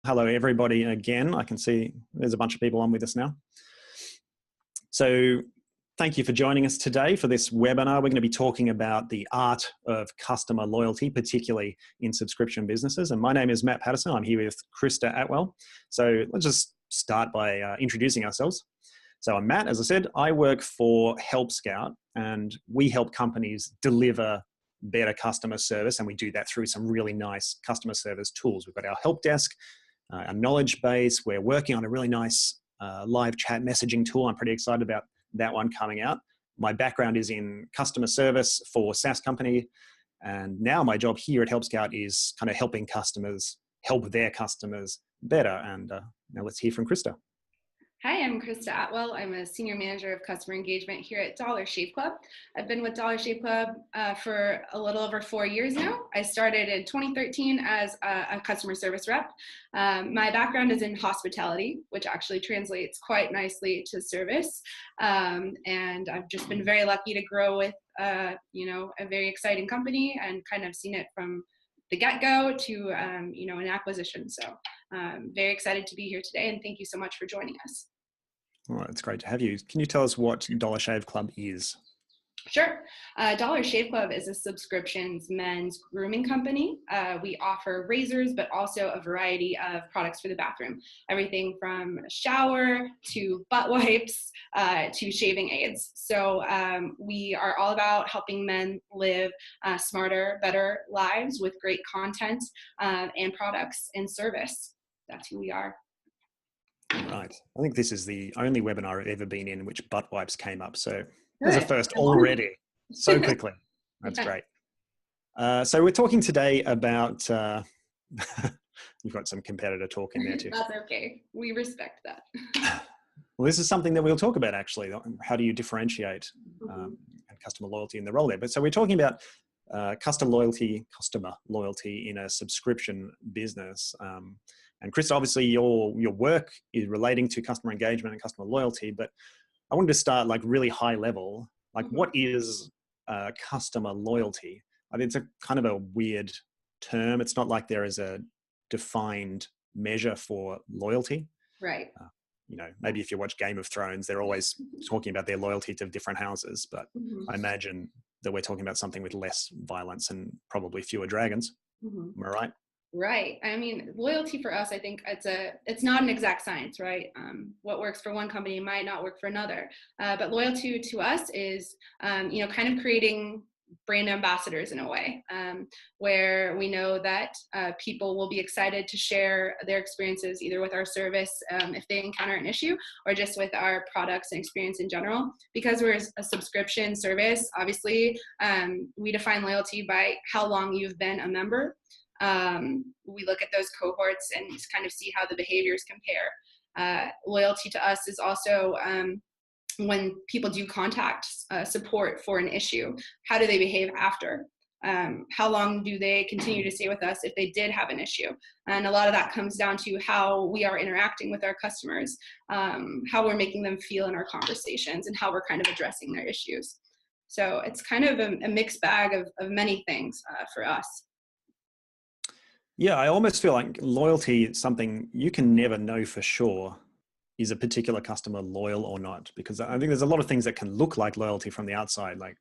Hello, everybody. Again, I can see there's a bunch of people on with us now. So thank you for joining us today for this webinar. We're going to be talking about the art of customer loyalty, particularly in subscription businesses. And my name is Mat Patterson. I'm here with Krista Atwell. So let's just start by introducing ourselves. So I'm Matt. As I said, I work for Help Scout, and we help companies deliver better customer service, and we do that through some really nice customer service tools. We've got our help desk, our knowledge base. We're working on a really nice live chat messaging tool. I'm pretty excited about that one coming out. My background is in customer service for SaaS company, and now my job here at Help Scout is kind of helping customers help their customers better. And now let's hear from Krista. Hi, I'm Krista Atwell. I'm a Senior Manager of Customer Engagement here at Dollar Shave Club. I've been with Dollar Shave Club for a little over 4 years now. I started in 2013 as a customer service rep. My background is in hospitality, which actually translates quite nicely to service. And I've just been very lucky to grow with, a very exciting company and kind of seen it from the get-go to, an acquisition. So very excited to be here today, and thank you so much for joining us. All right, it's great to have you. Can you tell us what Dollar Shave Club is? Sure. Dollar Shave Club is a subscriptions men's grooming company. We offer razors, but also a variety of products for the bathroom. Everything from shower to butt wipes to shaving aids. So we are all about helping men live smarter, better lives with great content and products and service. That's who we are. Right. I think this is the only webinar I've ever been in which butt wipes came up. So there's a first already, so quickly. That's great. So we're talking today about, you've got some competitor talk in there too. That's okay. We respect that. Well, this is something that we'll talk about actually. How do you differentiate customer loyalty in the role there? But so we're talking about customer loyalty in a subscription business. And Chris, obviously your work is relating to customer engagement and customer loyalty, but I wanted to start like really high level. Like what is customer loyalty? I mean, it's a kind of a weird term. It's not like there is a defined measure for loyalty. Right. Maybe if you watch Game of Thrones, they're always talking about their loyalty to different houses, but I imagine that we're talking about something with less violence and probably fewer dragons. Am I right? Right. I mean, loyalty for us, I think it's not an exact science, right? What works for one company might not work for another. But loyalty to us is, kind of creating brand ambassadors in a way, where we know that people will be excited to share their experiences either with our service if they encounter an issue, or just with our products and experience in general. Because we're a subscription service, obviously, we define loyalty by how long you've been a member. We look at those cohorts and just kind of see how the behaviors compare. Loyalty to us is also when people do contact support for an issue, how do they behave after? How long do they continue to stay with us if they did have an issue? And a lot of that comes down to how we are interacting with our customers, how we're making them feel in our conversations, and how we're kind of addressing their issues. So it's kind of a mixed bag of many things for us. Yeah, I almost feel like loyalty is something you can never know for sure. Is a particular customer loyal or not? Because I think there's a lot of things that can look like loyalty from the outside, like,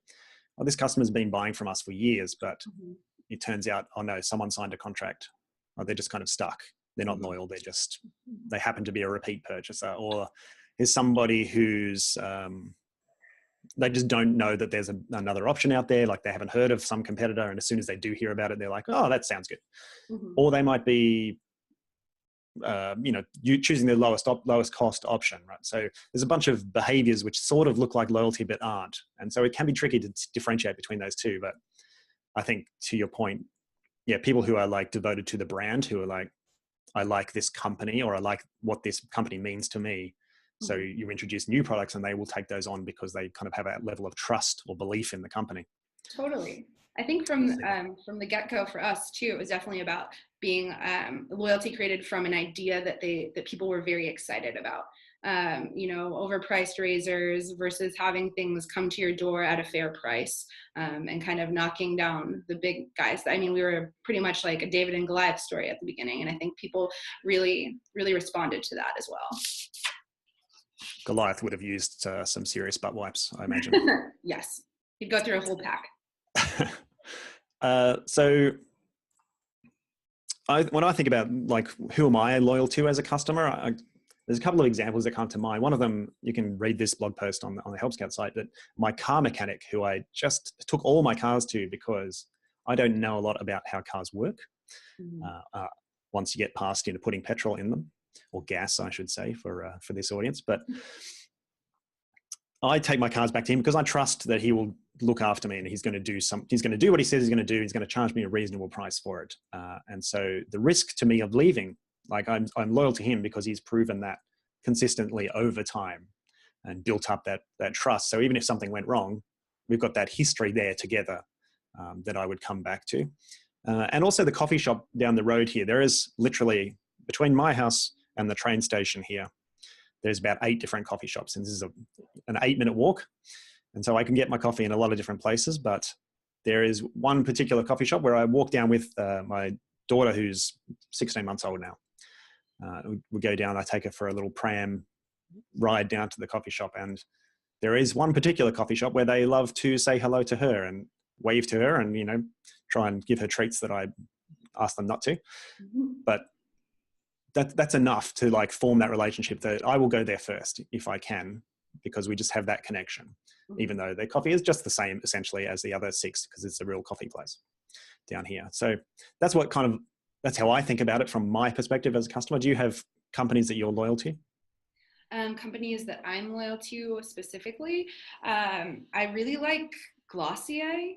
oh, this customer's been buying from us for years, but it turns out, oh no, someone signed a contract, or they're just kind of stuck. They're not loyal. They happen to be a repeat purchaser, or there's somebody who's, they just don't know that there's another option out there. Like they haven't heard of some competitor, and as soon as they do hear about it, they're like, oh, that sounds good. Or they might be, you choosing the lowest cost option, right? So there's a bunch of behaviors which sort of look like loyalty but aren't, and so it can be tricky to differentiate between those two. But I think to your point, yeah, people who are like devoted to the brand, who are like, I like this company, or I like what this company means to me. So you introduce new products and they will take those on because they kind of have a level of trust or belief in the company. Totally. I think from the get-go for us too, it was definitely about being loyalty created from an idea that people were very excited about. overpriced razors versus having things come to your door at a fair price, and kind of knocking down the big guys. I mean, we were pretty much like a David and Goliath story at the beginning, and I think people really, really responded to that as well. Goliath would have used some serious butt wipes, I imagine. Yes, he'd go through a whole pack. So when I think about like who am I loyal to as a customer, there's a couple of examples that come to mind. One of them, you can read this blog post on the Help Scout site, that my car mechanic, who I just took all my cars to because I don't know a lot about how cars work. Once you get past putting petrol in them, or gas, I should say, for this audience. But I take my cars back to him because I trust that he will look after me, and he's going to do what he says he's going to do. He's going to charge me a reasonable price for it. And so the risk to me of leaving, like I'm loyal to him because he's proven that consistently over time and built up that trust. So even if something went wrong, we've got that history there together that I would come back to. And also the coffee shop down the road here. There is literally, between my house and the train station here, there's about 8 different coffee shops, and this is an 8-minute walk. And so I can get my coffee in a lot of different places, but there is one particular coffee shop where I walk down with my daughter, who's 16 months old now. We go down, I take her for a little pram ride down to the coffee shop, and there is one particular coffee shop where they love to say hello to her and wave to her and, try and give her treats that I ask them not to. But that's enough to like form that relationship that I will go there first if I can, because we just have that connection, even though their coffee is just the same essentially as the other 6, because it's a real coffee place down here. So that's how I think about it from my perspective as a customer. Do you have companies that you're loyal to? Companies that I'm loyal to specifically, I really like Glossier,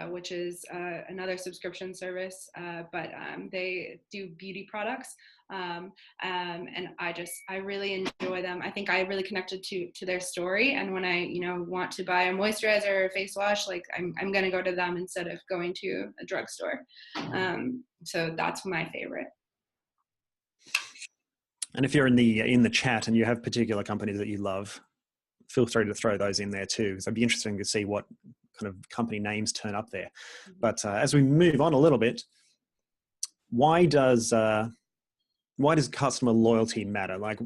which is another subscription service, but they do beauty products. And I really enjoy them. I think I really connected to their story. And when I, want to buy a moisturizer or a face wash, like I'm going to go to them instead of going to a drugstore. So that's my favorite. And if you're in the chat and you have particular companies that you love, feel free to throw those in there too, because it'd be interesting to see what kind of company names turn up there. But as we move on a little bit, why does customer loyalty matter? Like,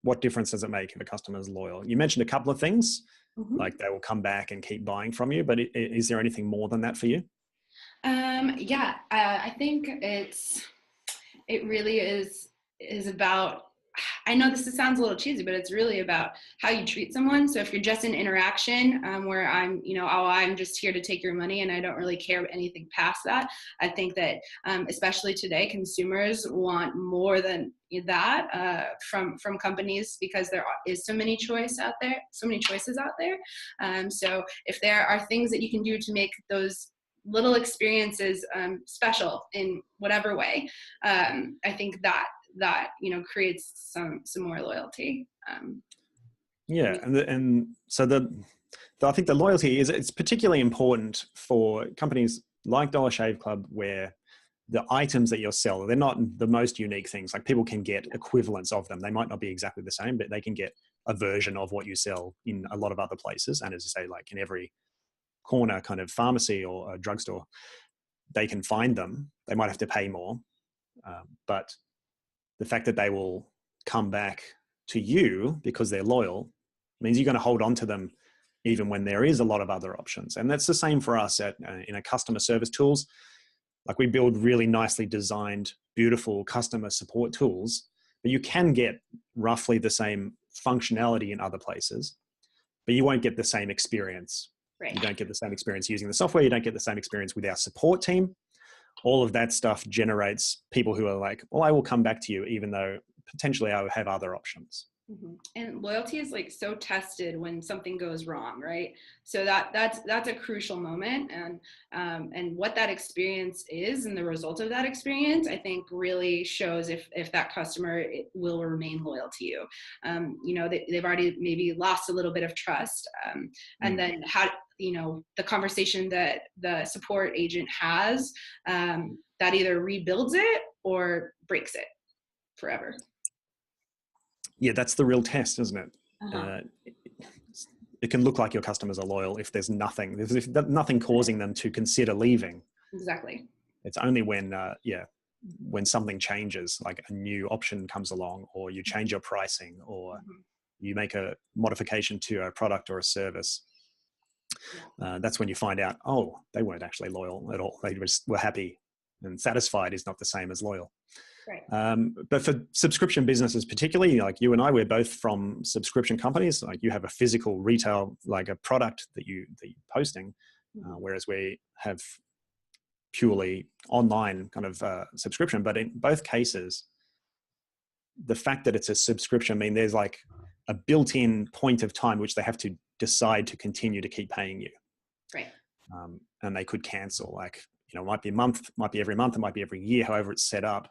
what difference does it make if a customer is loyal? You mentioned a couple of things, like they will come back and keep buying from you, but is there anything more than that for you? I think it really is about, I know this sounds a little cheesy, but it's really about how you treat someone. So if you're just in interaction where I'm just here to take your money and I don't really care anything past that, I think that especially today, consumers want more than that from companies, because there is so many choices out there. So if there are things that you can do to make those little experiences special in whatever way, I think that creates some more loyalty. And so I think the loyalty it's particularly important for companies like Dollar Shave Club, where the items that you'll sell, they're not the most unique things. Like, people can get equivalents of them. They might not be exactly the same, but they can get a version of what you sell in a lot of other places. And as you say, like in every corner kind of pharmacy or a drugstore, they can find them. They might have to pay more, but the fact that they will come back to you because they're loyal means you're going to hold on to them even when there is a lot of other options. And that's the same for us in a customer service tools. Like, we build really nicely designed, beautiful customer support tools, but you can get roughly the same functionality in other places, but you won't get the same experience. Right. You don't get the same experience using the software. You don't get the same experience with our support team. All of that stuff generates people who are like, well, I will come back to you, even though potentially I have other options. And loyalty is like so tested when something goes wrong, right? So that's a crucial moment, and what that experience is and the result of that experience, I think, really shows if that customer will remain loyal to you. They've already maybe lost a little bit of trust, and then the conversation that the support agent has, that either rebuilds it or breaks it forever. Yeah, that's the real test, isn't it? Uh-huh. It can look like your customers are loyal if there's nothing causing them to consider leaving. Exactly. It's only when, when something changes, like a new option comes along, or you change your pricing, or Mm-hmm. you make a modification to a product or a service. Yeah. That's when you find out, oh, they weren't actually loyal at all. They just were happy, and satisfied is not the same as loyal. Right. But for subscription businesses, particularly like you and I, we're both from subscription companies. Like you have a physical retail, like a product that you're posting, Mm-hmm. whereas we have purely online kind of subscription. But in both cases, the fact that it's a subscription means there's like a built-in point of time which they have to decide to continue to keep paying you. Right. And they could cancel, like, it might be a month, might be every month, it might be every year, however it's set up.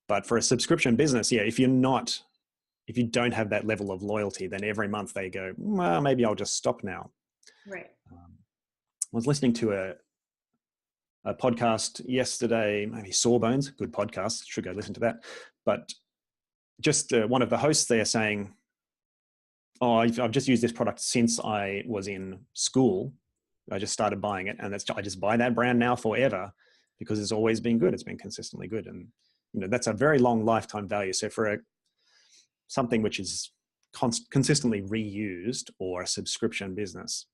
But for a subscription business, if you don't have that level of loyalty, then every month they go, well, maybe I'll just stop now. Right. I was listening to a podcast yesterday, maybe Sawbones, good podcast, should go listen to that. But just one of the hosts there saying, oh, I've just used this product since I was in school. I just started buying it, and I just buy that brand now forever because it's always been good. It's been consistently good. And that's a very long lifetime value. So for something which is consistently reused, or a subscription business,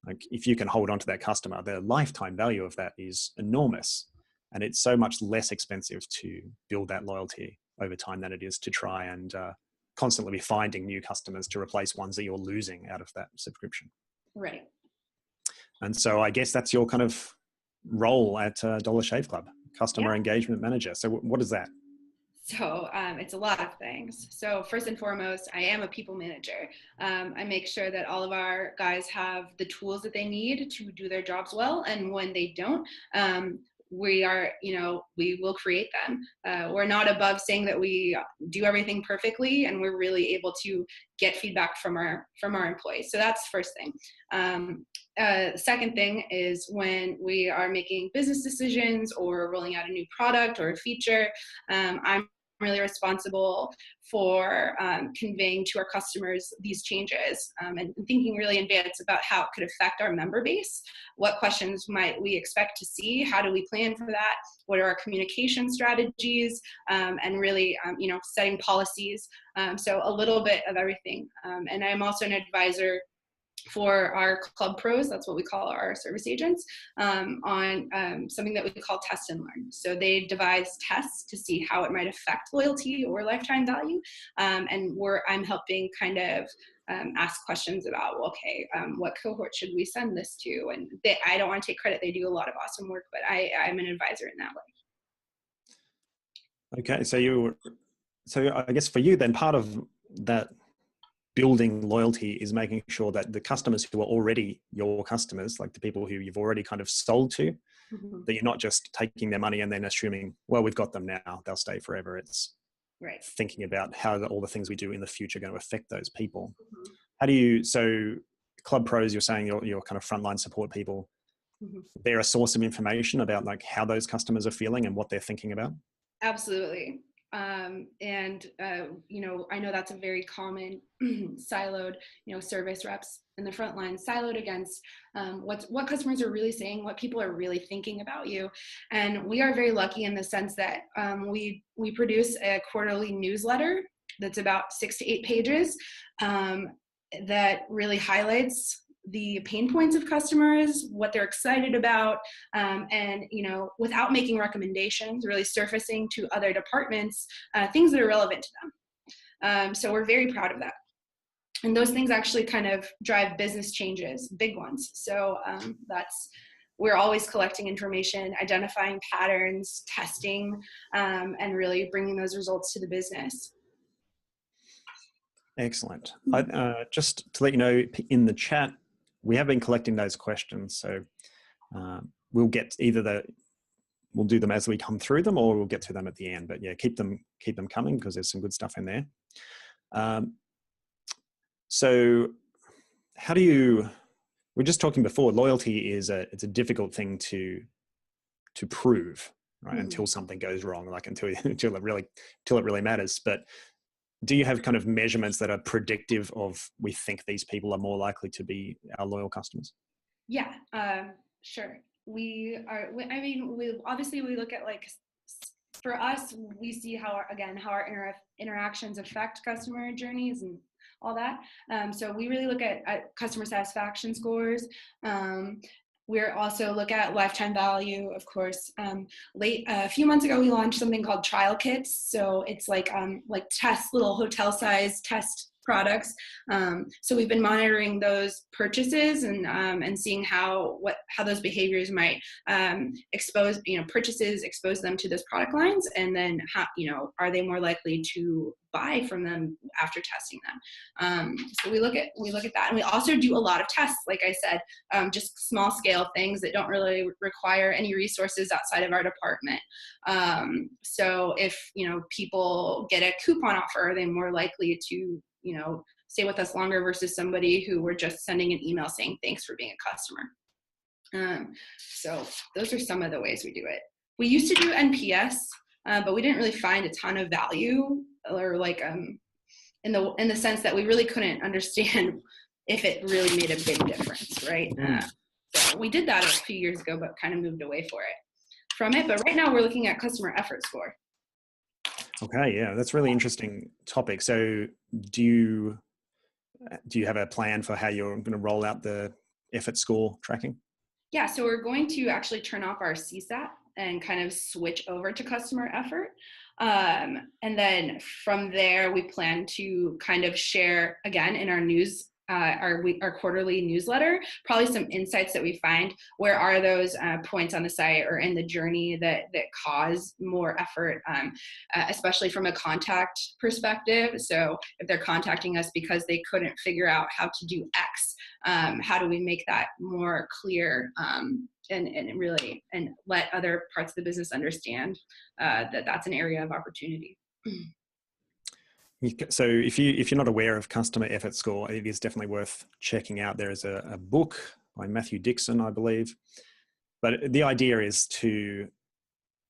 like if you can hold on to that customer, the lifetime value of that is enormous. And it's so much less expensive to build that loyalty over time than it is to try and constantly be finding new customers to replace ones that you're losing out of that subscription. Right. And so I guess that's your kind of role at Dollar Shave Club, customer engagement manager. So what is that? So it's a lot of things. So first and foremost, I am a people manager. I make sure that all of our guys have the tools that they need to do their jobs well. And when they don't, we will create them. We're not above saying that we do everything perfectly, and we're really able to get feedback from our employees. So that's the first thing. Second thing is when we are making business decisions or rolling out a new product or a feature, I'm really responsible for conveying to our customers these changes and thinking really in advance about how it could affect our member base. What questions might we expect to see? How do we plan for that? What are our communication strategies? And really, setting policies. So a little bit of everything. And I'm also an advisor for our club pros, that's what we call our service agents, on something that we call test and learn. So they devise tests to see how it might affect loyalty or lifetime value. And I'm helping kind of ask questions about, what cohort should we send this to? And I don't want to take credit. They do a lot of awesome work, but I'm an advisor in that way. Okay, so I guess for you then, part of that building loyalty is making sure that the customers who are already your customers, like the people who you've already kind of sold to, Mm-hmm. that you're not just taking their money and then assuming, well, we've got them now, they'll stay forever. It's right. Thinking about how all the things we do in the future are going to affect those people. Mm-hmm. So club pros, you're saying your kind of frontline support people, Mm-hmm. they're a source of information about like how those customers are feeling and what they're thinking about? Absolutely. I know that's a very common siloed, service reps in the front line, siloed against what customers are really saying, what people are really thinking about you. And we are very lucky in the sense that we produce a quarterly newsletter that's about 6 to 8 pages that really highlights the pain points of customers, what they're excited about, and without making recommendations, really surfacing to other departments things that are relevant to them. So we're very proud of that. And those things actually kind of drive business changes, big ones. So we're always collecting information, identifying patterns, testing, and really bringing those results to the business. Excellent. Just to let you know, in the chat, we have been collecting those questions. So we'll do them as we come through them, or we'll get to them at the end. But yeah, keep them coming because there's some good stuff in there. So we're just talking before, loyalty it's a difficult thing to prove, right? Mm-hmm. Until something goes wrong, like until it really matters. But do you have kind of measurements that are predictive of, we think these people are more likely to be our loyal customers? Yeah, sure. We obviously we look at, like, for us, we see how our interactions affect customer journeys and all that. So we really look at customer satisfaction scores. We also look at lifetime value, of course. A few months ago, we launched something called trial kits. So it's like little hotel size test products. So we've been monitoring those purchases and seeing how those behaviors might expose them to those product lines, and then how, are they more likely to buy from them after testing them. So we look at that, and we also do a lot of tests, like I said, just small scale things that don't really require any resources outside of our department. So if people get a coupon offer, are they more likely to stay with us longer versus somebody who we're just sending an email saying thanks for being a customer. So those are some of the ways we do it. We used to do NPS, but we didn't really find a ton of value, or in the sense that we really couldn't understand if it really made a big difference, right? So we did that a few years ago, but kind of moved away from it. But right now we're looking at customer effort score. Okay, yeah, that's a really interesting topic. So do you have a plan for how you're going to roll out the effort score tracking? Yeah, so we're going to actually turn off our CSAT and kind of switch over to customer effort. And then from there, we plan to kind of share, again, in our our quarterly newsletter, probably some insights that we find. Where are those points on the site or in the journey that cause more effort, especially from a contact perspective? So if they're contacting us because they couldn't figure out how to do X, how do we make that more clear, and let other parts of the business understand that that's an area of opportunity? So if you're not aware of customer effort score, it is definitely worth checking out. There is a book by Matthew Dixon, I believe. But the idea is to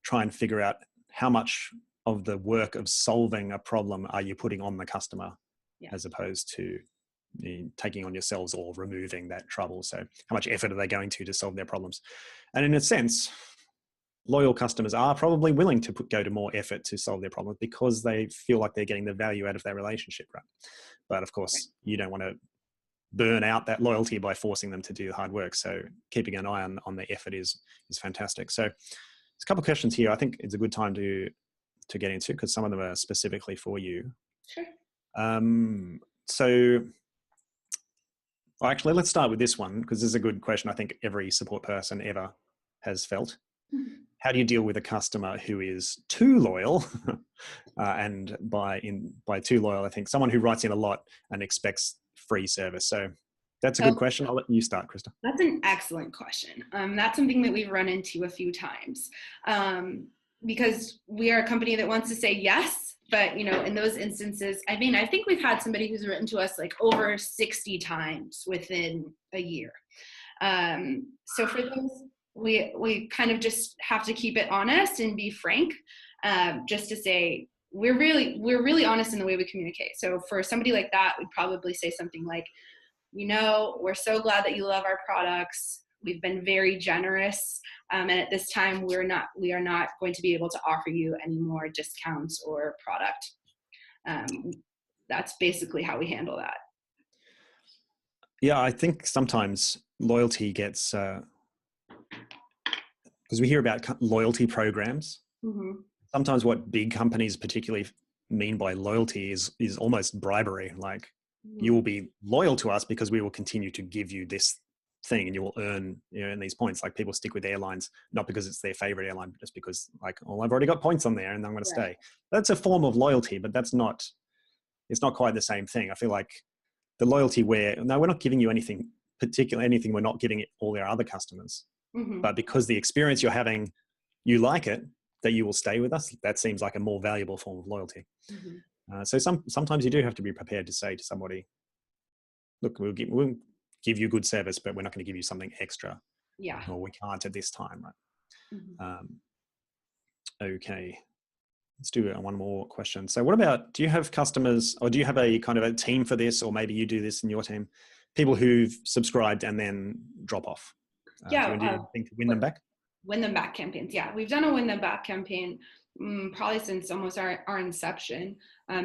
try and figure out how much of the work of solving a problem are you putting on the customer, as opposed to taking on yourselves or removing that trouble. So how much effort are they going to solve their problems? And in a sense, loyal customers are probably willing to go to more effort to solve their problems because they feel like they're getting the value out of their relationship, right? But of course, you don't want to burn out that loyalty by forcing them to do hard work. So keeping an eye on the effort is fantastic. So there's a couple of questions here. I think it's a good time to get into, because some of them are specifically for you. Sure. Well, actually, let's start with this one, because this is a good question I think every support person ever has felt. Mm-hmm. How do you deal with a customer who is too loyal? And by too loyal, I think someone who writes in a lot and expects free service. So that's a good question. I'll let you start, Krista. That's an excellent question. That's something that we've run into a few times, because we are a company that wants to say yes, but in those instances, I think we've had somebody who's written to us like over 60 times within a year. So for those, we kind of just have to keep it honest and be frank, just to say we're really honest in the way we communicate. So for somebody like that, we'd probably say something like, we're so glad that you love our products. We've been very generous, and at this time we are not going to be able to offer you any more discounts or product. That's basically how we handle that. Yeah, I think sometimes loyalty gets, because we hear about loyalty programs. Mm-hmm. Sometimes what big companies particularly mean by loyalty is almost bribery. Like, you will be loyal to us because we will continue to give you this thing, and you will earn these points. Like, people stick with airlines not because it's their favorite airline, but just because, like, I've already got points on there and I'm going to stay. That's a form of loyalty, but it's not quite the same thing. I feel like the loyalty we're not giving you anything we're not giving all our other customers. Mm-hmm. But because the experience you're having, you like it, that you will stay with us, that seems like a more valuable form of loyalty. Mm-hmm. So sometimes you do have to be prepared to say to somebody, look, we'll give you good service, but we're not going to give you something extra. Yeah. Or we can't at this time, right? Mm-hmm. Okay. let's do one more question. So what about, do you have customers, or do you have a kind of a team for this, or maybe you do this in your team, people who've subscribed and then drop off? Do you do anything to win them back? Win them back campaigns. Yeah, we've done a win them back campaign probably since almost our inception,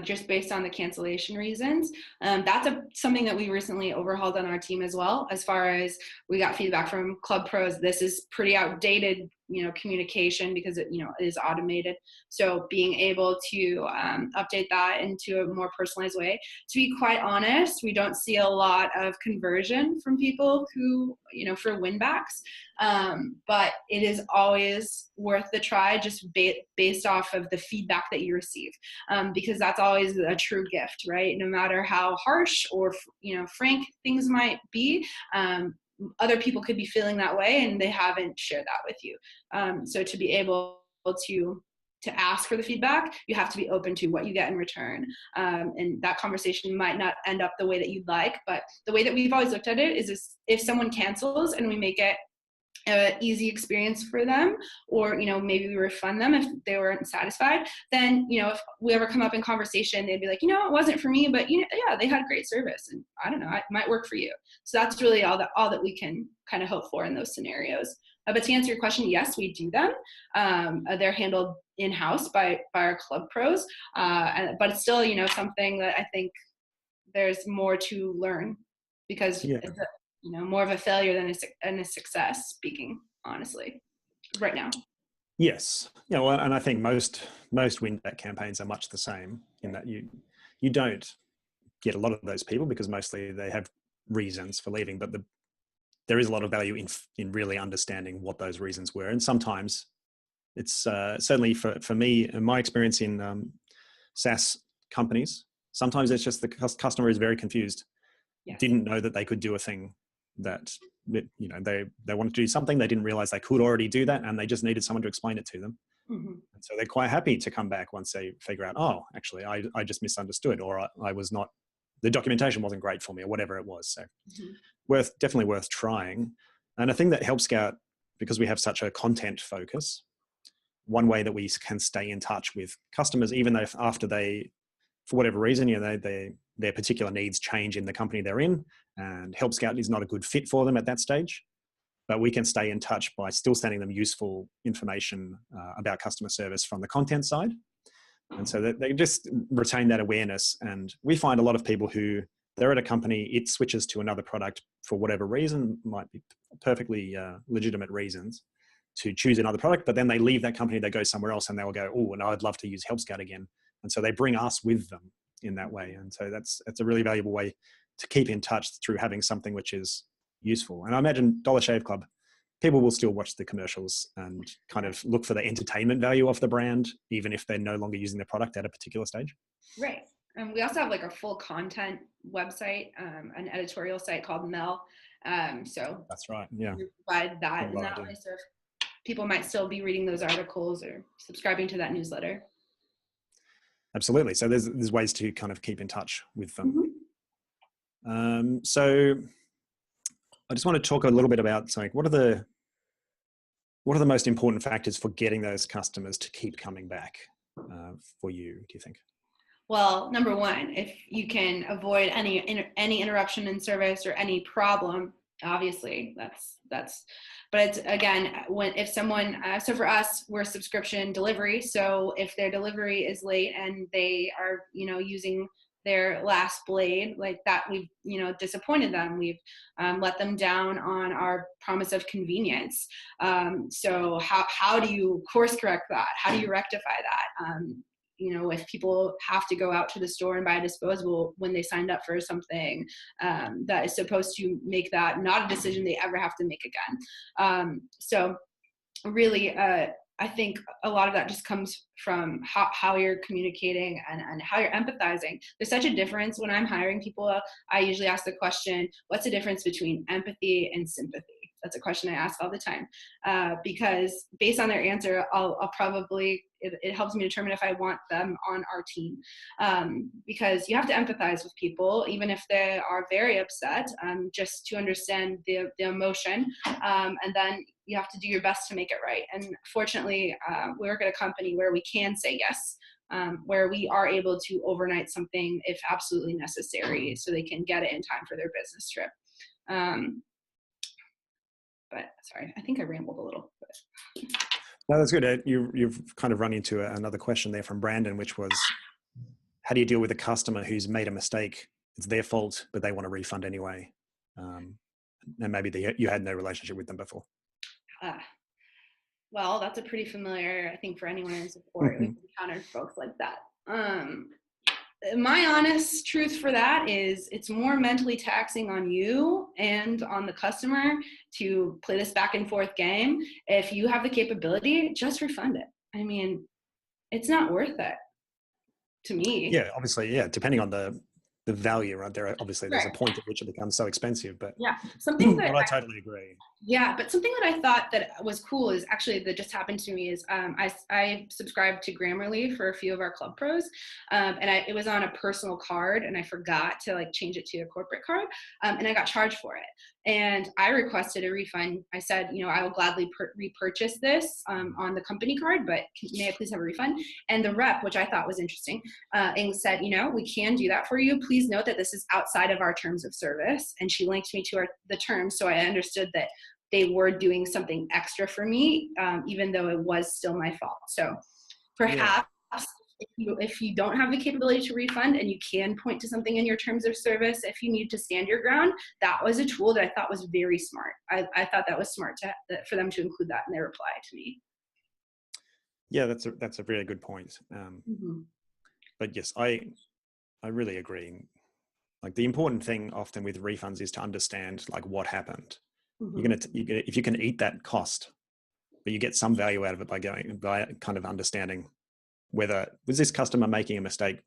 just based on the cancellation reasons. That's something that we recently overhauled on our team as well. As far as we got feedback from club pros, this is pretty outdated, communication, because it is automated. So being able to update that into a more personalized way. To be quite honest, we don't see a lot of conversion from people who, for win backs. But it is always worth the try, just based off of the feedback that you receive, because that's always a true gift, right? No matter how harsh or frank things might be, other people could be feeling that way and they haven't shared that with you. So to be able to ask for the feedback, you have to be open to what you get in return. And that conversation might not end up the way that you'd like, but the way that we've always looked at it is if someone cancels and we make it an easy experience for them, or maybe we refund them if they weren't satisfied, then if we ever come up in conversation, they'd be like, it wasn't for me, but yeah, they had great service, and I don't know, it might work for you. So that's really all that we can kind of hope for in those scenarios. But to answer your question, yes, we do them. They're handled in-house by our club pros, but it's still something that I think there's more to learn, because it's more of a failure than a success, speaking honestly, right now. Yes. Yeah. Well, and I think most win-back campaigns are much the same in that you don't get a lot of those people, because mostly they have reasons for leaving, but there is a lot of value in really understanding what those reasons were. And sometimes it's certainly for me, in my experience in SaaS companies, sometimes it's just the customer is very confused. Yes. Didn't know that they could do a thing that they wanted to do something. They didn't realize they could already do that, and they just needed someone to explain it to them. Mm-hmm. And so they're quite happy to come back once they figure out, oh, actually, I just misunderstood, or I was not, the documentation wasn't great for me, or whatever it was. So definitely worth trying. And a thing that helps Scout, because we have such a content focus, one way that we can stay in touch with customers, even though after they, for whatever reason, their particular needs change in the company they're in, and Help Scout is not a good fit for them at that stage, but we can stay in touch by still sending them useful information about customer service from the content side. And so that they just retain that awareness. And we find a lot of people who, they're at a company, it switches to another product for whatever reason, might be perfectly legitimate reasons to choose another product, but then they leave that company, they go somewhere else, and they'll go, oh, and I'd love to use Help Scout again. And so they bring us with them in that way. And so that's a really valuable way to keep in touch through having something which is useful. And I imagine Dollar Shave Club, people will still watch the commercials and kind of look for the entertainment value of the brand, even if they're no longer using the product at a particular stage. Right. We also have like a full content website, an editorial site called Mel. So that's right. Yeah. We provide that in that way. So people might still be reading those articles or subscribing to that newsletter. Absolutely. So there's ways to kind of keep in touch with them. Mm-hmm. So I just want to talk a little bit about something. What are the most important factors for getting those customers to keep coming back for you, do you think? Well, number one, if you can avoid any interruption in service or any problem, obviously that's, but it's again, if someone, so for us, we're subscription delivery. So if their delivery is late and they are, using their last blade like that, we've, disappointed them. We've let them down on our promise of convenience. So how do you course correct that? How do you rectify that? If people have to go out to the store and buy a disposable when they signed up for something that is supposed to make that not a decision they ever have to make again. So really, I think a lot of that just comes from how you're communicating and how you're empathizing. There's such a difference when I'm hiring people. I usually ask the question, what's the difference between empathy and sympathy? That's a question I ask all the time, because based on their answer, I'll probably, it helps me determine if I want them on our team, because you have to empathize with people, even if they are very upset, just to understand the emotion, and then you have to do your best to make it right. And fortunately, we work at a company where we can say yes, where we are able to overnight something if absolutely necessary, so they can get it in time for their business trip. But sorry, I think I rambled a little bit. No, that's good. You've kind of run into another question there from Brandon, which was, how do you deal with a customer who's made a mistake? It's their fault, but they want a refund anyway. And maybe you had no relationship with them before. Well, that's a pretty familiar, I think, for anyone in support. We've encountered folks like that. My honest truth for that is it's more mentally taxing on you and on the customer to play this back and forth game. If you have the capability, just refund it. I mean, it's not worth it to me. Yeah, obviously, yeah, depending on the value, right? There's Right. a point at which it becomes so expensive, but yeah, something that I totally agree. Yeah, but something that I thought that was cool is actually that just happened to me is I subscribed to Grammarly for a few of our club pros, and it was on a personal card, and I forgot to like change it to a corporate card, and I got charged for it. And I requested a refund. I said, I will gladly repurchase this on the company card, but may I please have a refund? And the rep, which I thought was interesting, and said, we can do that for you. Please note that this is outside of our terms of service. And she linked me to the terms, so I understood that they were doing something extra for me, even though it was still my fault. So perhaps if you don't have the capability to refund and you can point to something in your terms of service, if you need to stand your ground, that was a tool that I thought was very smart. I thought that was smart for them to include that in their reply to me. Yeah, that's a really good point. But yes, I really agree. Like the important thing often with refunds is to understand like what happened. If you can eat that cost, but you get some value out of it by kind of understanding whether was this customer making a mistake.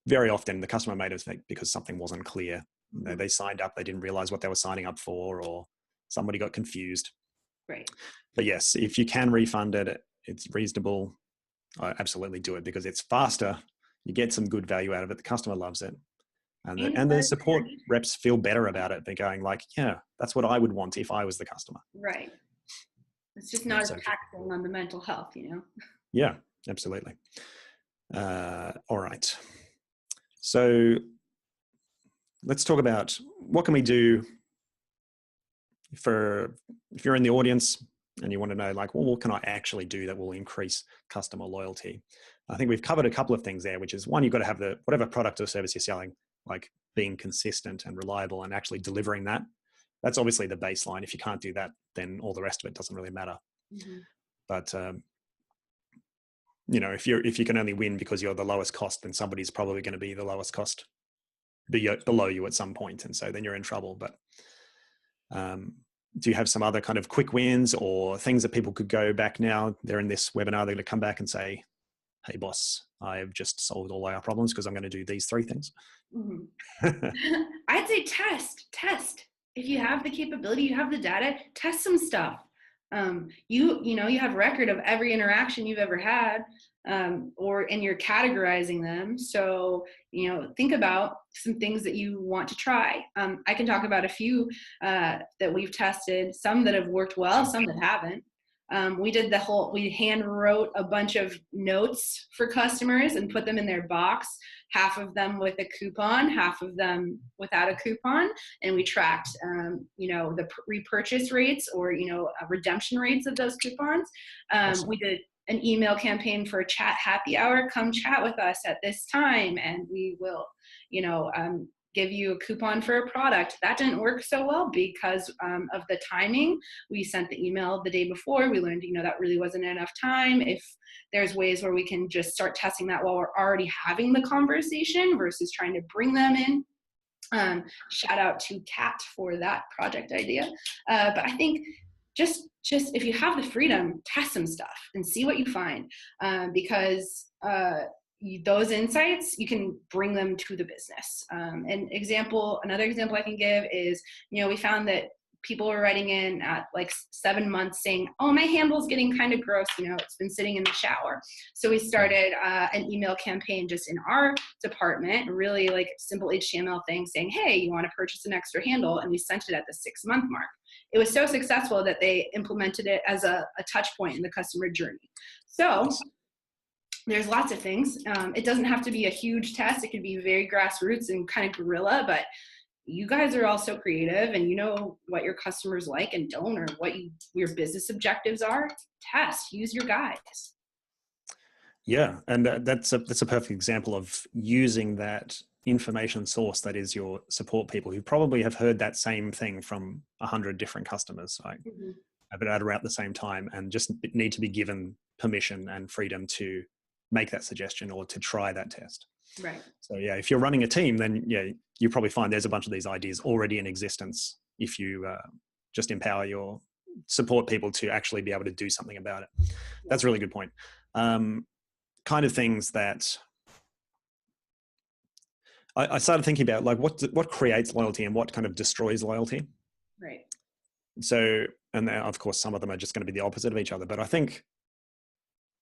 Very often the customer made a mistake because something wasn't clear. They signed up, they didn't realize what they were signing up for, or somebody got confused. Right. But yes, if you can refund it, it's reasonable. I absolutely do it because it's faster. You get some good value out of it. The customer loves it. And the support reps feel better about it. They're going like, yeah, that's what I would want if I was the customer. Right. It's just not as taxing on the mental health, Yeah, absolutely. All right. So let's talk about what can we do if you're in the audience and you want to know like, well, what can I actually do that will increase customer loyalty? I think we've covered a couple of things there, which is one, you've got to have whatever product or service you're selling, like being consistent and reliable and actually delivering that. That's obviously the baseline. If you can't do that, then all the rest of it doesn't really matter. But if you can only win because you're the lowest cost, then somebody's probably going to be the lowest cost below you at some point, and so then you're in trouble. But do you have some other kind of quick wins or things that people could go back now? They're in this webinar, they're going to come back and say, hey boss, I've just solved all our problems because I'm going to do these 3 things. I'd say test. If you have the capability, you have the data, test some stuff. You have record of every interaction you've ever had, and you're categorizing them. So, think about some things that you want to try. I can talk about a few that we've tested, some that have worked well, some that haven't. We hand wrote a bunch of notes for customers and put them in their box, half of them with a coupon, half of them without a coupon. And we tracked, the repurchase rates or, redemption rates of those coupons. Awesome. We did an email campaign for a chat happy hour. Come chat with us at this time and we will, give you a coupon for a product. That didn't work so well because of the timing. We sent the email the day before. We learned, that really wasn't enough time. If there's ways where we can just start testing that while we're already having the conversation versus trying to bring them in. Shout out to Kat for that project idea. But I think just if you have the freedom, test some stuff and see what you find, because those insights, you can bring them to the business. Another example I can give is, we found that people were writing in at like 7 months saying, oh, my handle's getting kind of gross, it's been sitting in the shower. So we started an email campaign just in our department, really like simple HTML thing saying, hey, you want to purchase an extra handle? And we sent it at the 6-month mark. It was so successful that they implemented it as a touch point in the customer journey. So there's lots of things. It doesn't have to be a huge test. It could be very grassroots and kind of guerrilla, but you guys are all so creative and you know what your customers like and don't, or what your business objectives are. Test, use your guides. Yeah, and that's a perfect example of using that information source that is your support people, who probably have heard that same thing from 100 different customers, like at around the same time, and just need to be given permission and freedom to make that suggestion or to try that test. Right. So yeah, if you're running a team, then yeah, you probably find there's a bunch of these ideas already in existence if you just empower your support people to actually be able to do something about it. That's a really good point. Kind of things that I started thinking about, like what creates loyalty and what kind of destroys loyalty. Right. So, and of course, some of them are just going to be the opposite of each other. But I think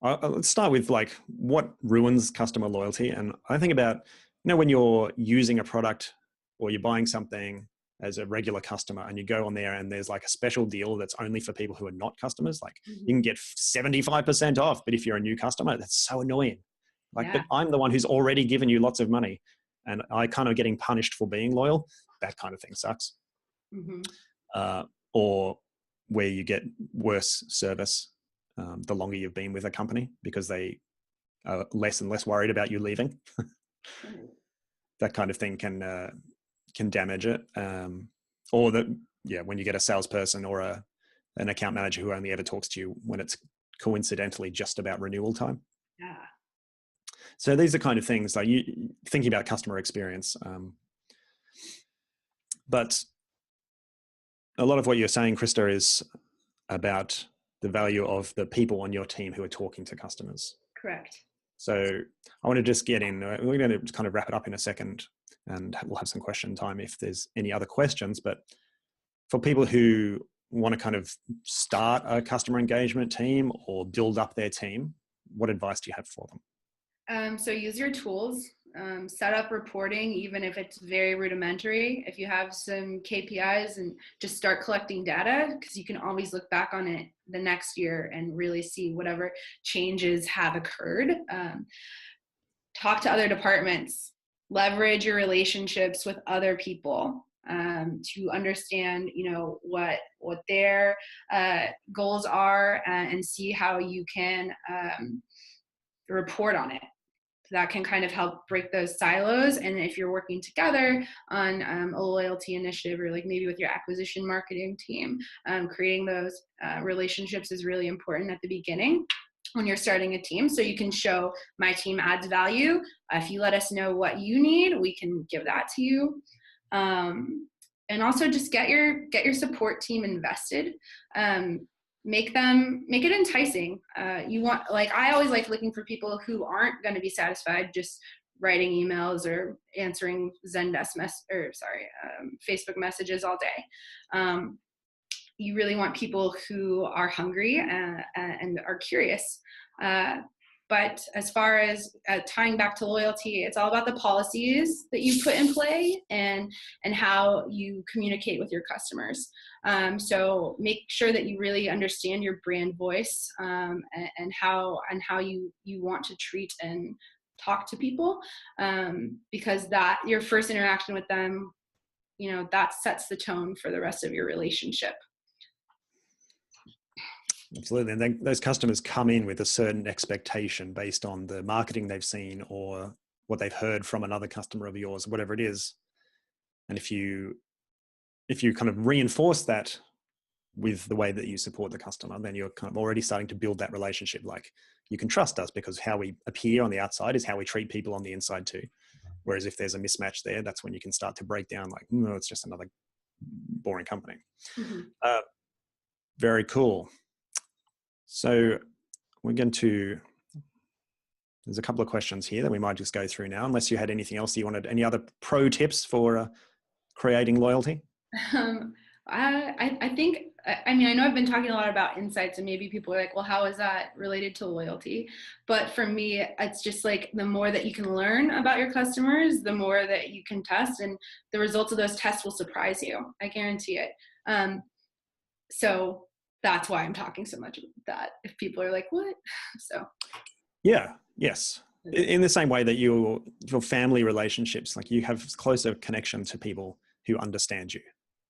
let's start with like what ruins customer loyalty. And I think about, when you're using a product or you're buying something as a regular customer and you go on there and there's like a special deal that's only for people who are not customers, like you can get 75% off, but if you're a new customer, that's so annoying. Like, but I'm the one who's already given you lots of money and I kind of getting punished for being loyal. That kind of thing sucks. Or where you get worse service the longer you've been with a company because they are less and less worried about you leaving. That kind of thing can damage it. Or when you get a salesperson or an account manager who only ever talks to you when it's coincidentally just about renewal time. Yeah. So these are kind of things like you thinking about customer experience. But a lot of what you're saying, Krista, is about the value of the people on your team who are talking to customers. Correct. So I want to just get in, we're going to kind of wrap it up in a second and we'll have some question time if there's any other questions. But for people who want to kind of start a customer engagement team or build up their team, what advice do you have for them? So use your tools, set up reporting, even if it's very rudimentary. If you have some KPIs, and just start collecting data, because you can always look back on it the next year and really see whatever changes have occurred. Talk to other departments, leverage your relationships with other people to understand, what their goals are and see how you can report on it. That can kind of help break those silos. And if you're working together on a loyalty initiative, or like maybe with your acquisition marketing team, creating those relationships is really important at the beginning when you're starting a team. So you can show my team adds value. If you let us know what you need, we can give that to you. And also just get your support team invested. Make it enticing. You want, like, I always like looking for people who aren't going to be satisfied just writing emails or answering Facebook messages all day. You really want people who are hungry and are curious. But as far as tying back to loyalty, it's all about the policies that you put in play and how you communicate with your customers. So make sure that you really understand your brand voice and how you want to treat and talk to people, because that your first interaction with them, that sets the tone for the rest of your relationship. Absolutely. And then those customers come in with a certain expectation based on the marketing they've seen or what they've heard from another customer of yours, whatever it is. And if you kind of reinforce that with the way that you support the customer, then you're kind of already starting to build that relationship. Like, you can trust us because how we appear on the outside is how we treat people on the inside too. Whereas if there's a mismatch there, that's when you can start to break down like, no, it's just another boring company. Mm-hmm. Very cool. So there's a couple of questions here that we might just go through now, unless you had anything else you wanted, any other pro tips for creating loyalty? I think, I mean, I know I've been talking a lot about insights, and maybe people are like, well, how is that related to loyalty? But for me, it's just like the more that you can learn about your customers, the more that you can test, and the results of those tests will surprise you. I guarantee it. So that's why I'm talking so much about that. If people are like, what? So. Yeah. Yes. In the same way that your family relationships, like you have closer connection to people who understand you.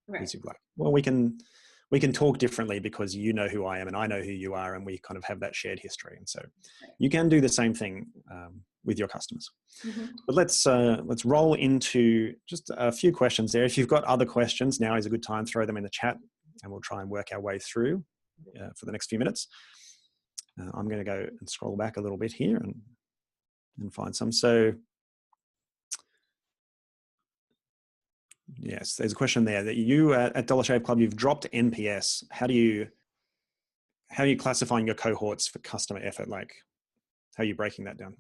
Right. You're like, well, we can talk differently because you know who I am and I know who you are, and we kind of have that shared history. And so you can do the same thing with your customers. Mm-hmm. But let's roll into just a few questions there. If you've got other questions, now is a good time. Throw them in the chat, and we'll try and work our way through for the next few minutes. I'm going to go and scroll back a little bit here and find some. So yes, there's a question there that you at Dollar Shave Club, you've dropped NPS. How are you classifying your cohorts for customer effort? Like, how are you breaking that down?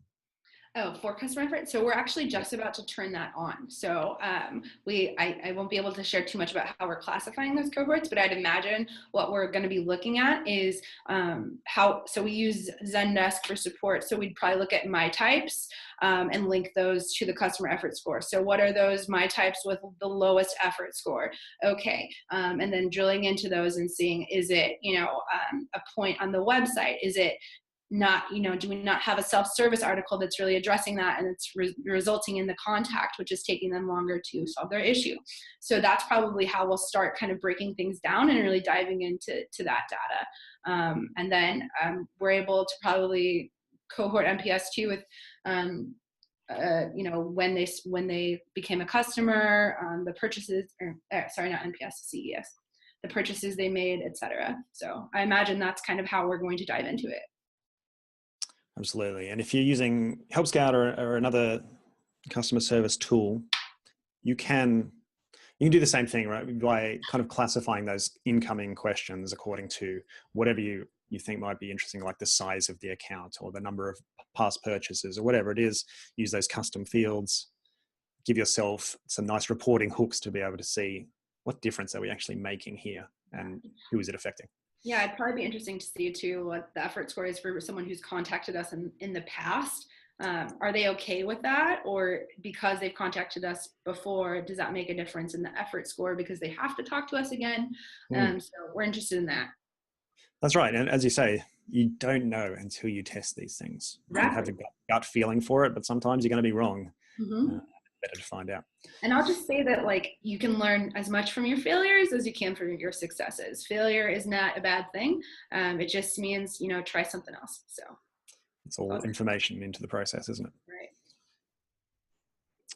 Oh, for customer effort. So we're actually just about to turn that on. So I won't be able to share too much about how we're classifying those cohorts, but I'd imagine what we're going to be looking at is so we use Zendesk for support. So we'd probably look at my types and link those to the customer effort score. So what are those my types with the lowest effort score? Okay. And then drilling into those and seeing, is it, a point on the website? Is it not, do we not have a self-service article that's really addressing that, and it's resulting in the contact, which is taking them longer to solve their issue? So that's probably how we'll start kind of breaking things down and really diving into that data. And then we're able to probably cohort NPS too with, when they became a customer, the purchases, sorry, not NPS, CES, the purchases they made, etc. So I imagine that's kind of how we're going to dive into it. Absolutely. And if you're using Help Scout or another customer service tool, you can do the same thing, right? By kind of classifying those incoming questions according to whatever you think might be interesting, like the size of the account or the number of past purchases or whatever it is. Use those custom fields, give yourself some nice reporting hooks to be able to see what difference are we actually making here and who is it affecting. Yeah, it'd probably be interesting to see too what the effort score is for someone who's contacted us in the past. Are they okay with that? Or because they've contacted us before, does that make a difference in the effort score because they have to talk to us again? So we're interested in that. That's right. And as you say, you don't know until you test these things. Exactly. You have a gut feeling for it, but sometimes you're going to be wrong. Mm-hmm. Better to find out. And I'll just say that, like, you can learn as much from your failures as you can from your successes. Failure is not a bad thing. It just means, try something else. So it's all information into the process, isn't it?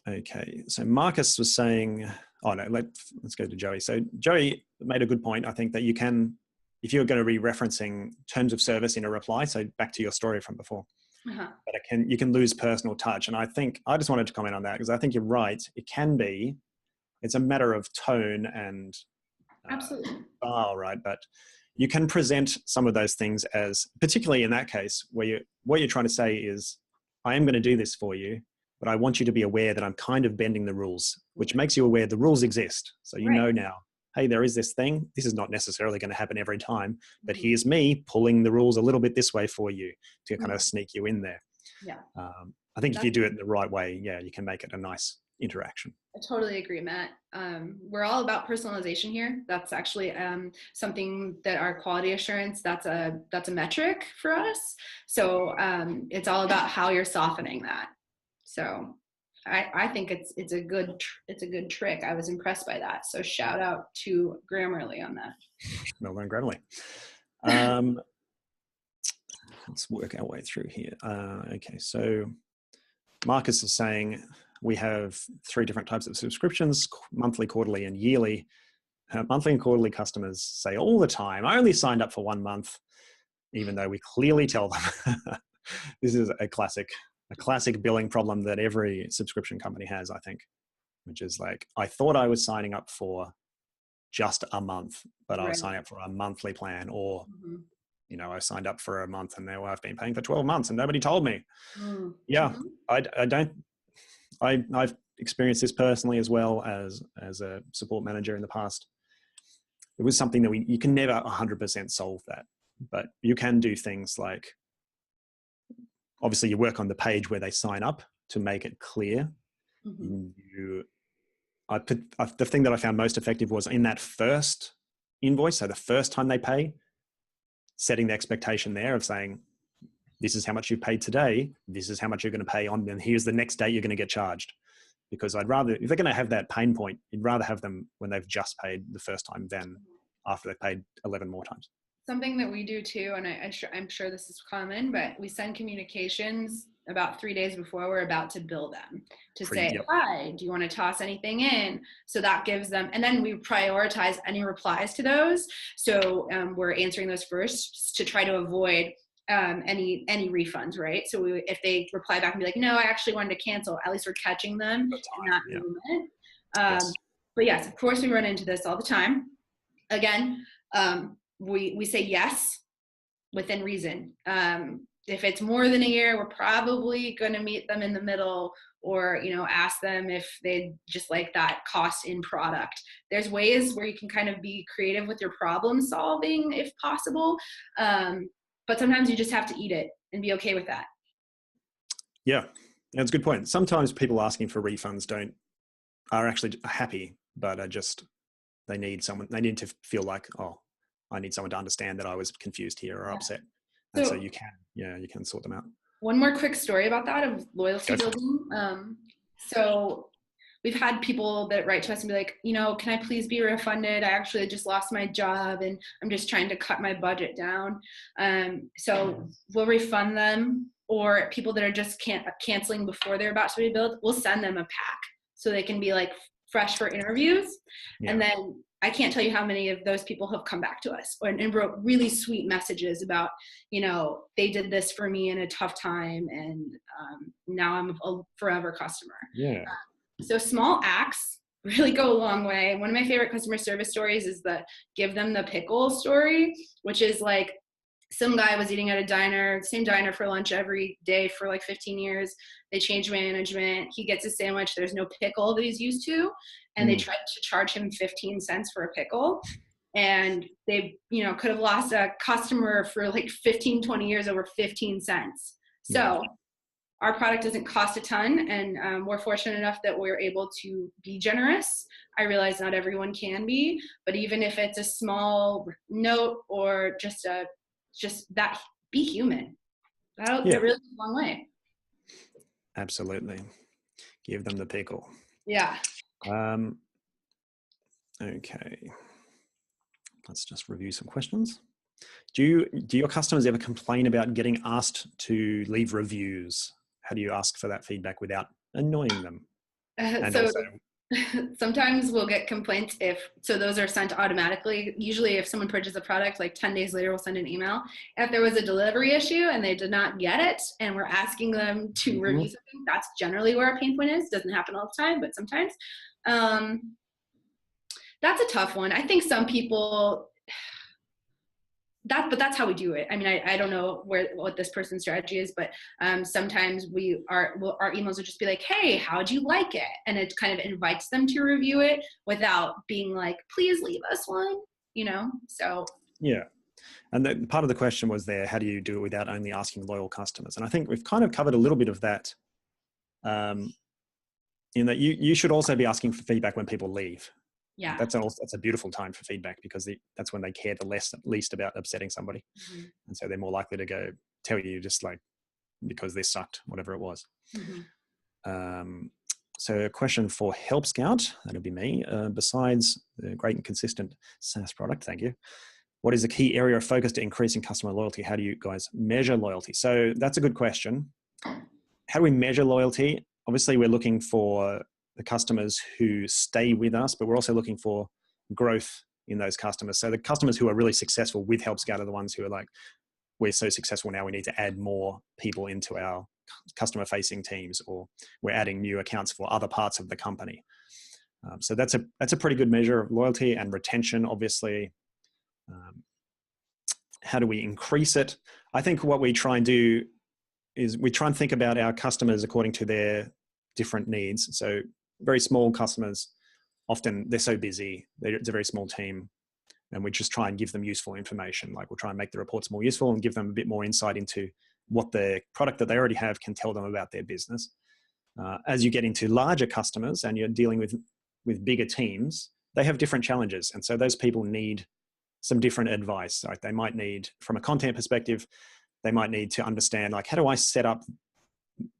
Right. Okay. So Marcus was saying, let's go to Joey. So Joey made a good point. I think that you can, if you're going to be referencing terms of service in a reply, so back to your story from before, but you can lose personal touch. And I think I just wanted to comment on that because I think you're right. It's a matter of tone and absolutely style, right? But you can present some of those things as, particularly in that case, where what you're trying to say is, I am going to do this for you, but I want you to be aware that I'm kind of bending the rules, which makes you aware the rules exist. So you know now, hey, there is this thing. This is not necessarily going to happen every time, but here's me pulling the rules a little bit this way for you to kind of sneak you in there. Yeah. I think if you do it the right way, you can make it a nice interaction. I totally agree, Matt. We're all about personalization here. That's actually something that our quality assurance, that's a metric for us. So it's all about how you're softening that. So I think it's a good trick. I was impressed by that. So shout out to Grammarly on that. Well done, Grammarly. Let's work our way through here. Okay, so Marcus is saying we have 3 different types of subscriptions: monthly, quarterly, and yearly. Monthly and quarterly customers say all the time, I only signed up for 1 month, even though we clearly tell them. This is a classic billing problem that every subscription company has, I think, which is like, I thought I was signing up for just a month, but I was signing up for a monthly plan, or I signed up for a month and now I've been paying for 12 months and nobody told me. I've experienced this personally as well as a support manager in the past. it was something that you can never 100% solve that, but you can do things like, obviously you work on the page where they sign up to make it clear. The thing that I found most effective was in that first invoice. So the first time they pay, setting the expectation there of saying, this is how much you paid today, this is how much you're going to pay on, and here's the next date you're going to get charged. Because I'd rather, if they're going to have that pain point, you'd rather have them when they've just paid the first time than after they've paid 11 more times. Something that we do too, and I'm sure this is common, but we send communications about 3 days before we're about to bill them to say, hi, do you want to toss anything in? So that gives them, and then we prioritize any replies to those. So we're answering those first to try to avoid any refunds, right? So if they reply back and be like, no, I actually wanted to cancel, at least we're catching them in that moment. But yes, of course we run into this all the time. Again, we say yes within reason. If it's more than a year, we're probably going to meet them in the middle, or ask them if they just like that cost in product. There's ways where you can kind of be creative with your problem solving if possible, but sometimes you just have to eat it and be okay with that. Yeah, that's a good point. Sometimes people asking for refunds are actually happy, but they need to feel like, oh, I need someone to understand that I was confused here or upset. And so you can sort them out. One more quick story about that of loyalty building. So we've had people that write to us and be like, can I please be refunded? I actually just lost my job and I'm just trying to cut my budget down. So we'll refund them, or people that are just canceling before they're about to be billed, we'll send them a pack so they can be like fresh for interviews. Yeah. And then I can't tell you how many of those people have come back to us and wrote really sweet messages about, they did this for me in a tough time, and now I'm a forever customer. Yeah. So small acts really go a long way. One of my favorite customer service stories is the give them the pickle story, which is like some guy was eating at a diner, same diner for lunch every day for like 15 years. They changed management. He gets a sandwich. There's no pickle that he's used to. And they tried to charge him 15 cents for a pickle. And they, could have lost a customer for like 15, 20 years over 15 cents. So our product doesn't cost a ton, and we're fortunate enough that we're able to be generous. I realize not everyone can be, but even if it's a small note or just that, be human. That really goes a long way. Absolutely. Give them the pickle. Yeah. Okay. Let's just review some questions. Do your customers ever complain about getting asked to leave reviews? How do you ask for that feedback without annoying them? Sometimes we'll get complaints so those are sent automatically. Usually if someone purchases a product, like 10 days later, we'll send an email. If there was a delivery issue and they did not get it and we're asking them to review something, that's generally where our pain point is. Doesn't happen all the time, but sometimes. That's a tough one. I think some people, but that's how we do it. I mean, I don't know what this person's strategy is, but sometimes our emails will just be like, hey, how'd you like it? And it kind of invites them to review it without being like, please leave us one, so. Yeah. And part of the question was there, how do you do it without only asking loyal customers? And I think we've kind of covered a little bit of that, in that you should also be asking for feedback when people leave. Yeah, that's a beautiful time for feedback, because that's when they care the least about upsetting somebody. And so they're more likely to tell you just like, because this sucked, whatever it was. So a question for Help Scout, that'll be me. Besides the great and consistent SaaS product, thank you, what is the key area of focus to increasing customer loyalty? How do you guys measure loyalty? So that's a good question. How do we measure loyalty? Obviously, we're looking for the customers who stay with us, but we're also looking for growth in those customers. So the customers who are really successful with Help Scout are the ones who are like, we're so successful now, we need to add more people into our customer facing teams, or we're adding new accounts for other parts of the company. So that's a pretty good measure of loyalty. And retention, obviously. How do we increase it? I think what we try and do is we try and think about our customers according to their different needs. So very small customers, often they're so busy, it's a very small team. And we just try and give them useful information. Like we'll try and make the reports more useful and give them a bit more insight into what the product that they already have can tell them about their business. As you get into larger customers and you're dealing with bigger teams, they have different challenges. And so those people need some different advice. Like they might need, from a content perspective, they might need to understand, like, how do I set up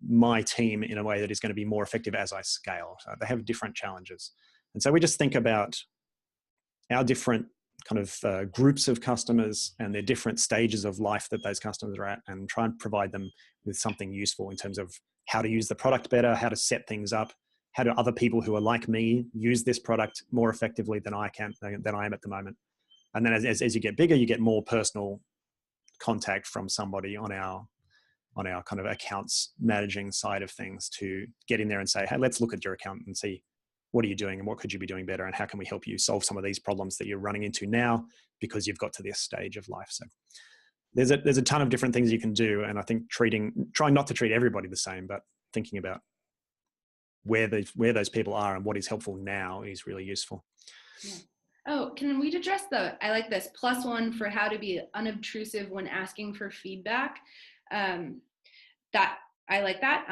my team in a way that is going to be more effective as I scale? So they have different challenges. And so we just think about our different kind of groups of customers and their different stages of life that those customers are at, and try and provide them with something useful in terms of how to use the product better, how to set things up, how do other people who are like me use this product more effectively than I am at the moment. And then as you get bigger, you get more personal contact from somebody on our kind of accounts managing side of things to get in there and say, hey, let's look at your account and see, what are you doing and what could you be doing better, and how can we help you solve some of these problems that you're running into now because you've got to this stage of life. So there's a ton of different things you can do. And I think trying not to treat everybody the same, but thinking about where those people are and what is helpful now is really useful. Yeah. Oh, can we address I like this, +1 for how to be unobtrusive when asking for feedback. That I like that.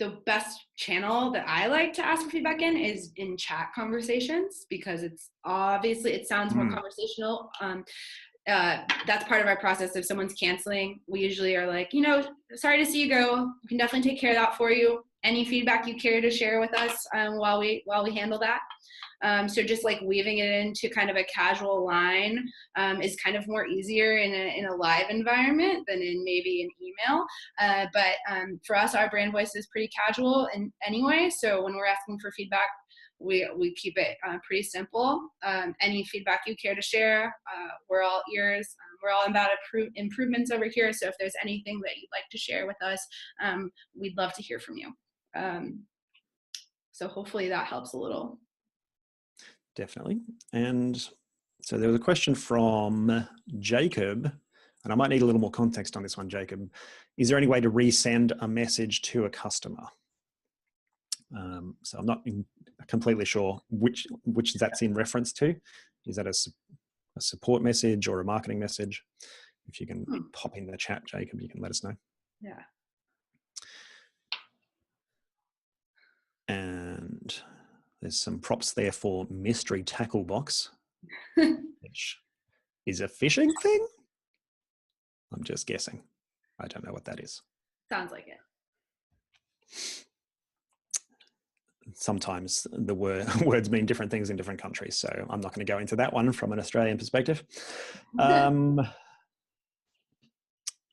The best channel that I like to ask for feedback in is in chat conversations, because it's obviously, it sounds more conversational. That's part of our process. If someone's canceling, we usually are like, sorry to see you go. We can definitely take care of that for you. Any feedback you care to share with us while we handle that. So just like weaving it into kind of a casual line is kind of more easier in a live environment than in maybe an email. But for us, our brand voice is pretty casual anyway. So when we're asking for feedback, we keep it pretty simple. Any feedback you care to share, we're all ears. We're all about improvements over here. So if there's anything that you'd like to share with us, we'd love to hear from you. So hopefully that helps a little. Definitely. And so there was a question from Jacob, and I might need a little more context on this one, Jacob. Is there any way to resend a message to a customer? So I'm not completely sure which that's in reference to. Is that a support message or a marketing message? If you can pop in the chat, Jacob, you can let us know. Yeah. And there's some props there for mystery tackle box, which is a phishing thing. I'm just guessing. I don't know what that is. Sounds like it. Sometimes the words mean different things in different countries, so I'm not going to go into that one from an Australian perspective.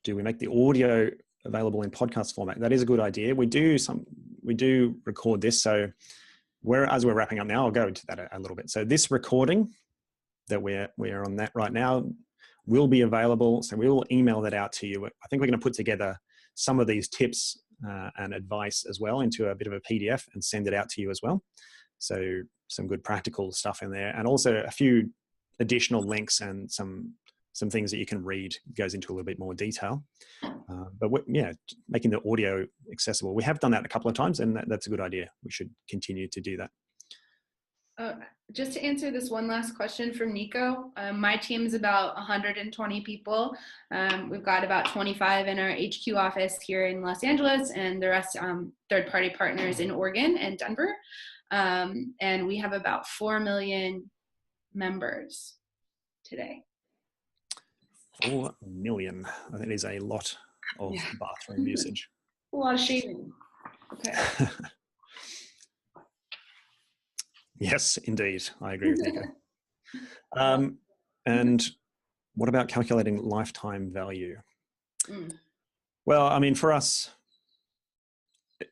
Do we make the audio available in podcast format? That is a good idea. We do record this, so as we're wrapping up now, I'll go into that a little bit. So this recording that we're on that right now will be available. So we will email that out to you. I think we're going to put together some of these tips and advice as well into a bit of a PDF and send it out to you as well. So some good practical stuff in there, and also a few additional links and some things that you can read. Goes into a little bit more detail. But making the audio accessible. We have done that a couple of times, and that's a good idea. We should continue to do that. Just to answer this one last question from Nico, my team's about 120 people. We've got about 25 in our HQ office here in Los Angeles, and the rest third-party partners in Oregon and Denver. And we have about 4 million members today. 4 million. That is a lot of bathroom usage. A lot of shaving. Okay. Yes, indeed. I agree with Nico. And what about calculating lifetime value? Well, I mean, for us,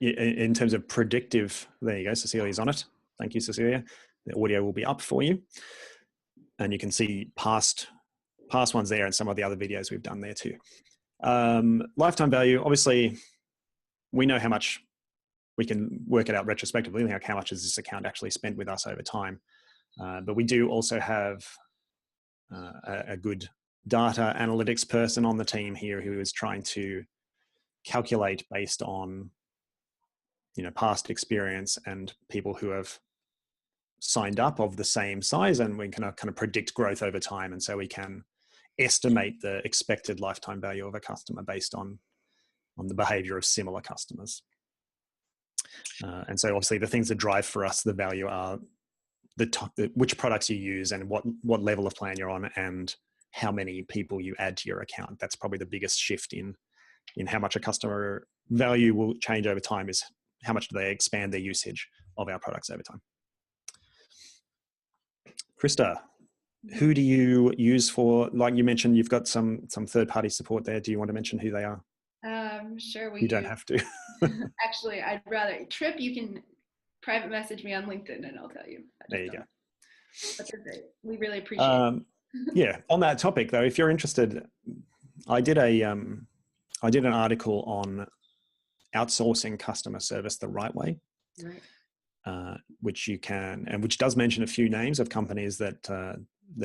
in terms of predictive, there you go, Cecilia's on it. Thank you, Cecilia. The audio will be up for you. And you can see past ones there and some of the other videos we've done there too. Lifetime value, obviously, we know how much we can work it out retrospectively, like how much has this account actually spent with us over time. But we do also have a good data analytics person on the team here who is trying to calculate based on past experience and people who have signed up of the same size, and we can kind of predict growth over time. And so we can estimate the expected lifetime value of a customer based on the behavior of similar customers. And so obviously the things that drive for us the value are which products you use and what level of plan you're on and how many people you add to your account. That's probably the biggest shift in how much a customer value will change over time, is how much do they expand their usage of our products over time. Krista, who do you use for, like you mentioned, you've got some third-party support there. Do you want to mention who they are? Sure. You don't have to. Actually, I'd rather. Trip, you can private message me on LinkedIn and I'll tell you. There you go. But they're great. We really appreciate it. Yeah. On that topic though, if you're interested, I did an article on outsourcing customer service the right way. Right. Which you can, and which does mention a few names of companies that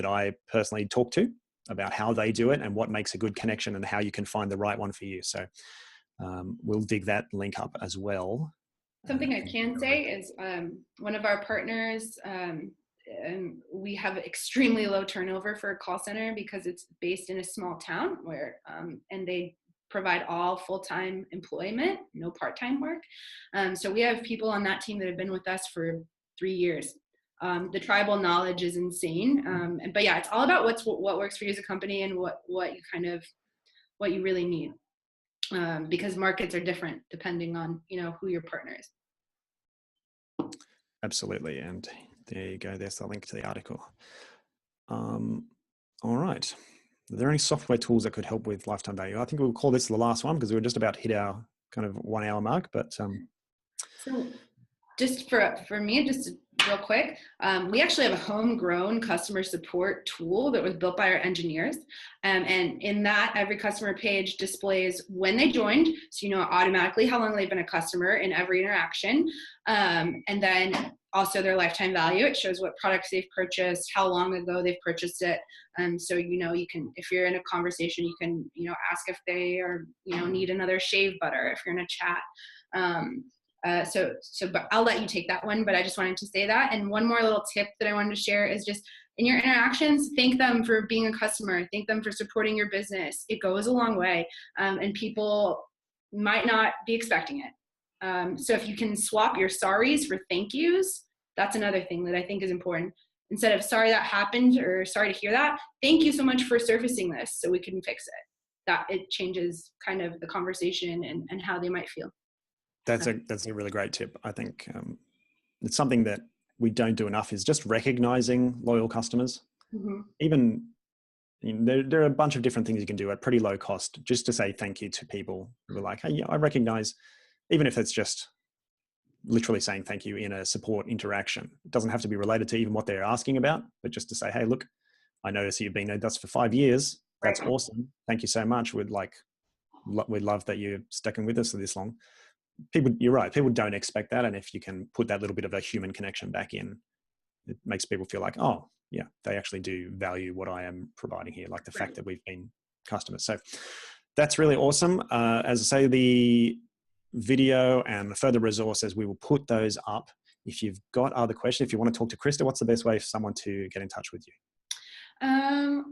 I personally talk to about how they do it and what makes a good connection and how you can find the right one for you. So we'll dig that link up as well. Something I can say is one of our partners, we have extremely low turnover for a call center because it's based in a small town where, and they provide all full-time employment, no part-time work. So we have people on that team that have been with us for 3 years. The tribal knowledge is insane. But yeah, it's all about what works for you as a company and what you really need. Because markets are different depending on, who your partner is. Absolutely. And there you go. There's the link to the article. All right. Are there any software tools that could help with lifetime value? I think we'll call this the last one because we're just about to hit our kind of 1 hour mark, but. So just for me, just real quick, we actually have a homegrown customer support tool that was built by our engineers. And in that, every customer page displays when they joined, so you know automatically how long they've been a customer in every interaction. And then also their lifetime value. It shows what products they've purchased, how long ago they've purchased it. So, you can, if you're in a conversation, you can, ask if they are, need another shave butter, if you're in a chat. But I'll let you take that one, but I just wanted to say that. And one more little tip that I wanted to share is just in your interactions, thank them for being a customer, thank them for supporting your business. It goes a long way. And people might not be expecting it. So if you can swap your sorries for thank yous, that's another thing that I think is important. Instead of sorry that happened or sorry to hear that, thank you so much for surfacing this so we can fix it. That it changes kind of the conversation and how they might feel. That's a really great tip. I think it's something that we don't do enough is just recognizing loyal customers. Mm-hmm. Even there are a bunch of different things you can do at pretty low cost just to say thank you to people who are like, hey, yeah, I recognize, even if it's just literally saying thank you in a support interaction. It doesn't have to be related to even what they're asking about, but just to say, hey, look, I notice you've been with us for 5 years. That's awesome. Thank you so much. We'd love that you're sticking with us for this long. You're right. People don't expect that. And if you can put that little bit of a human connection back in, it makes people feel like, oh yeah, they actually do value what I am providing here. Like the fact that we've been customers. So that's really awesome. As I say, the video and further resources, we will put those up. If you've got other questions, if you want to talk to Krista, what's the best way for someone to get in touch with you?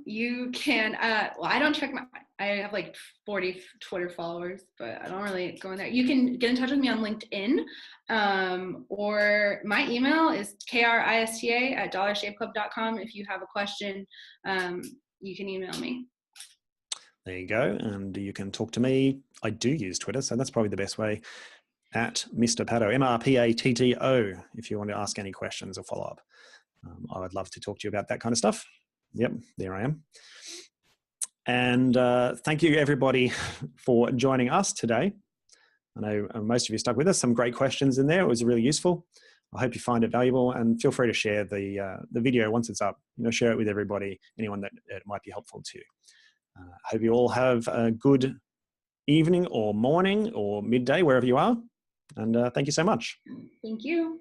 You can, well, I don't check I have like 40 Twitter followers, but I don't really go in there. You can get in touch with me on LinkedIn, or my email is krista@dollarshaveclub.com. If you have a question, you can email me. There you go. And you can talk to me. I do use Twitter, so that's probably the best way, at Mr. Patto, MRPATTO, if you want to ask any questions or follow up. I would love to talk to you about that kind of stuff. Yep, there I am. And thank you, everybody, for joining us today. I know most of you stuck with us. Some great questions in there. It was really useful. I hope you find it valuable, and feel free to share the video once it's up. Share it with everybody, anyone that it might be helpful to. Hope you all have a good evening or morning or midday, wherever you are. And thank you so much. Thank you.